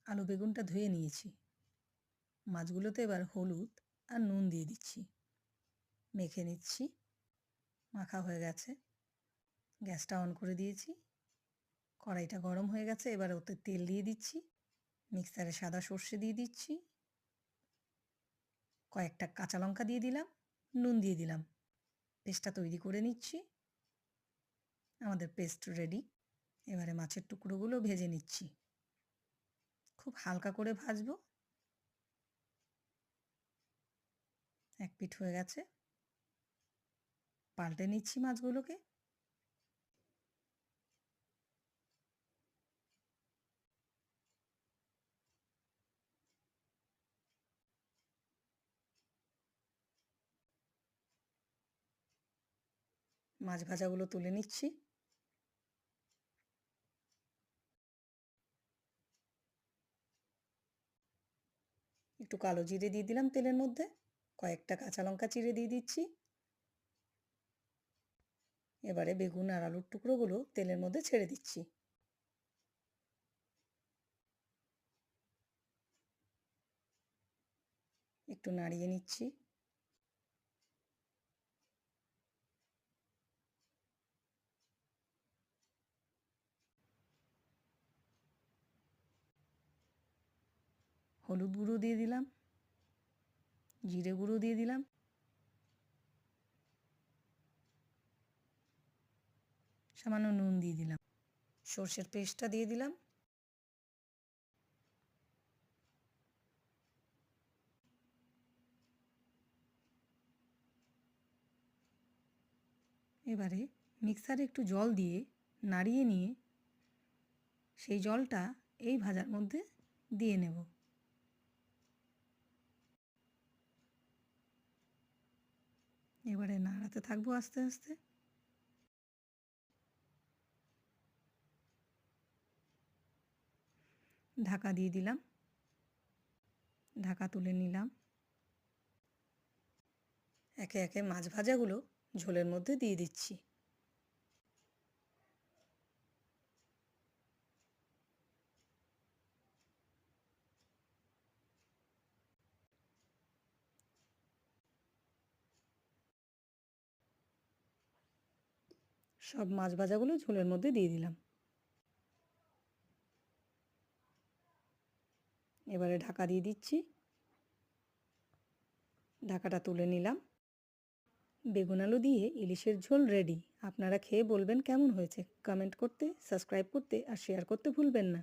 আলু বেগুনটা ধুয়ে নিয়েছি। মাছগুলোতে এবার হলুদ আর নুন দিয়ে দিচ্ছি, মেখে নিচ্ছি। মাখা হয়ে গেছে, গ্যাসটা অন করে দিয়েছি। কড়াইটা গরম হয়ে গেছে, এবার ওতে তেল দিয়ে দিচ্ছি। মিক্সারে সাদা সর্ষে দিয়ে দিচ্ছি, কয়েকটা কাঁচা লঙ্কা দিয়ে দিলাম, নুন দিয়ে দিলাম। পেস্টটা তৈরি করে নিচ্ছি। আমাদের পেস্ট রেডি। এবারে মাছের টুকরোগুলো ভেজে নিচ্ছি, খুব হালকা করে ভাজবো। এক পিঠ হয়ে গেছে, পাল্টে নিচ্ছি মাছগুলোকে। মাছ ভাজাগুলো তুলে নিচ্ছি। একটু কালো জিরে দিয়ে দিলাম তেলের মধ্যে, কয়েকটা কাঁচা লঙ্কা চিড়ে দিয়ে দিচ্ছি। এবারে বেগুন আর আলুর টুকরোগুলো তেলের মধ্যে ছেড়ে দিচ্ছি। একটু নাড়িয়ে নিচ্ছি। হলুদ গুঁড়ো দিয়ে দিলাম, জিরে গুঁড়ো দিয়ে দিলাম, সামান্য নুন দিয়ে দিলাম, সর্ষের পেস্টটা দিয়ে দিলাম। এবারে মিক্সারে একটু জল দিয়ে নাড়িয়ে নিয়ে সেই জলটা এই ভাজার মধ্যে দিয়ে নেব। এবারে নাড়াতে থাকবো আস্তে আস্তে। ঢাকা দিয়ে দিলাম, ঢাকা তুলে নিলাম। একে একে মাছ ভাজাগুলো ঝোলের মধ্যে দিয়ে দিচ্ছি। সব মাছ ভাজাগুলো ঝোলের মধ্যে দিয়ে দিলাম। এবারে ঢাকা দিয়ে দিচ্ছি, ঢাকাটা তুলে নিলাম। বেগুন আলু দিয়ে ইলিশের ঝোল রেডি। আপনারা খেয়ে বলবেন কেমন হয়েছে। কমেন্ট করতে, সাবস্ক্রাইব করতে আর শেয়ার করতে ভুলবেন না।